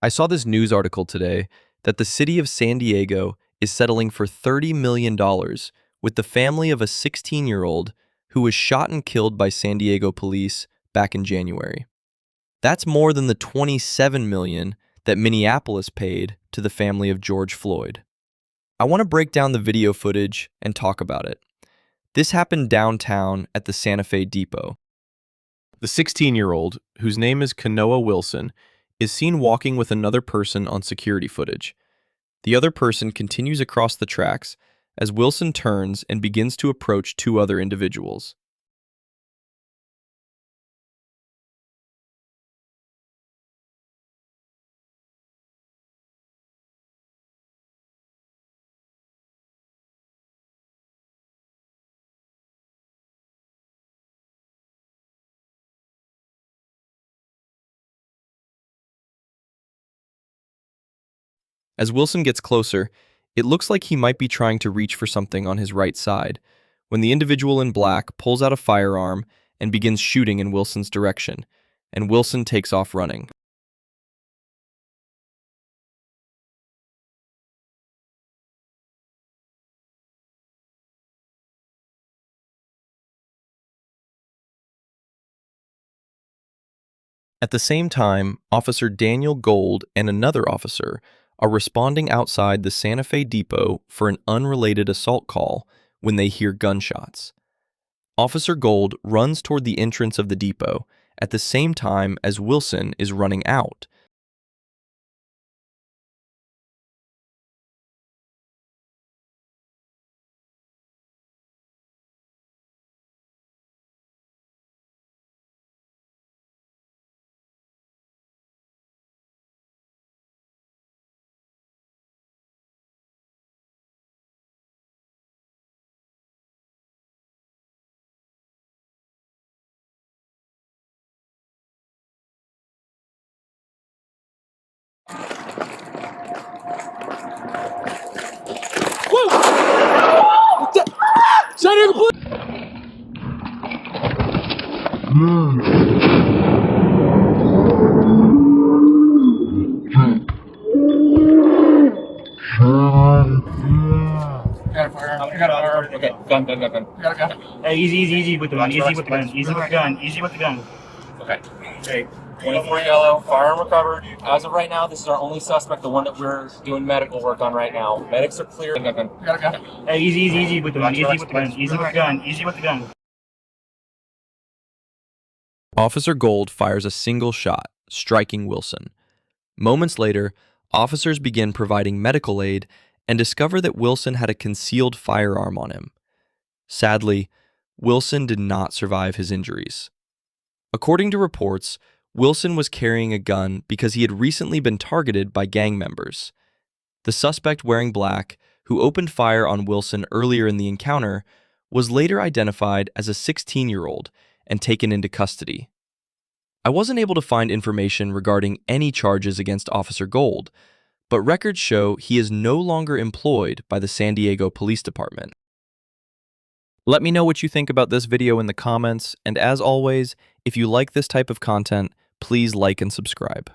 I saw this news article today that the city of San Diego is settling for $30 million with the family of a 16-year-old who was shot and killed by San Diego police back in January. That's more than the $27 million that Minneapolis paid to the family of George Floyd. I want to break down the video footage and talk about it. This happened downtown at the Santa Fe Depot. The 16-year-old, whose name is Kanoa Wilson, is seen walking with another person on security footage. The other person continues across the tracks as Wilson turns and begins to approach two other individuals. As Wilson gets closer, it looks like he might be trying to reach for something on his right side, when the individual in black pulls out a firearm and begins shooting in Wilson's direction, and Wilson takes off running. At the same time, Officer Daniel Gold and another officer are responding outside the Santa Fe Depot for an unrelated assault call when they hear gunshots. Officer Gold runs toward the entrance of the depot at the same time as Wilson is running out. Okay, gun. Hey, easy with the gun. Easy with the gun. Easy with the gun. Okay. Okay. 24 yellow, firearm recovered. As of right now, this is our only suspect, the one that we're doing medical work on right now. Medics are clear. Gun. Hey, easy with the gun. Easy with the gun. Easy with the gun. Officer Gold fires a single shot, striking Wilson. Moments later, officers begin providing medical aid and discover that Wilson had a concealed firearm on him. Sadly, Wilson did not survive his injuries. According to reports, Wilson was carrying a gun because he had recently been targeted by gang members. The suspect wearing black, who opened fire on Wilson earlier in the encounter, was later identified as a 16-year-old and taken into custody. I wasn't able to find information regarding any charges against Officer Gold, but records show he is no longer employed by the San Diego Police Department. Let me know what you think about this video in the comments, and as always, if you like this type of content, please like and subscribe.